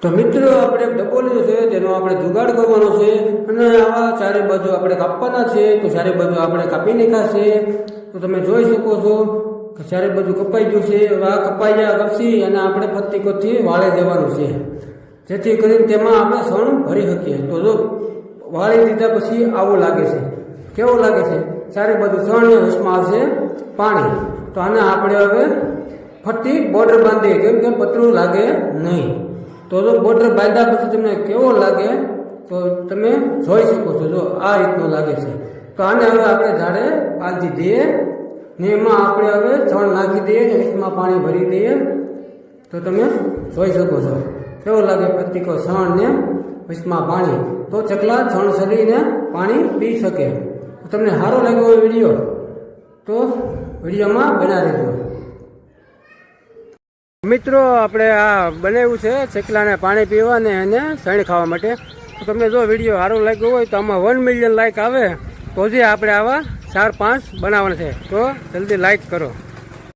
તો મિત્રો આપણે ડબ્બો લીધો છે, તેનો આપણે જુગાડ કરવાનો છે અને આવા ચારે બાજુ આપણે કાપવાના છે. તો ચારે બાજુ આપણે કાપી નાખ્યા છે. તો તમે જોઈ શકો છો કે ચારે બાજુ કપાઈ ગયું છે. હવે આ કપાઈ ગયા પછી અને આપણે ફત્તીકોથી વાળી દેવાનું છે, જેથી કરીને તેમાં આપણે સણ ભરી શકીએ. તો જો વાળી દીધા પછી આવું લાગે છે. કેવું લાગે છે? ચારે બાજુ સણ ને વચમાં આવશે પાણી. તો આને આપણે હવે ફટ્ટી બોર્ડર બાંધીએ, કેમ કે પતરું લાગે નહીં. તો જો બોર્ડર બાંધ્યા પછી તમને કેવો લાગે તો તમે જોઈ શકો છો. જો આ રીતનો લાગે છે. તો આને હવે આપણે ઝાડે બાંધી દઈએ ને એમાં આપણે હવે છણ નાખી દઈએ ને વીસમાં પાણી ભરી દઈએ. તો તમે જોઈ શકો છો કેવો લાગે પ્રતિકો છણ ને વીસમાં પાણી. તો ચકલા છણ સરીને પાણી પી શકે. તમને સારો લાગ્યો હોય વિડીયો તો વિડીયોમાં બના રહેજો. મિત્રો આપણે આ બનાવ્યું છે ચકલાને પાણી પીવા ને એને શણ ખાવા માટે. તો તમને જો વિડીયો સારો લાગ્યો હોય તો આમાં 1 મિલિયન લાઈક આવે તો જ આપણે આવા 4-5 બનાવવાના છે. તો જલ્દી લાઈક કરો.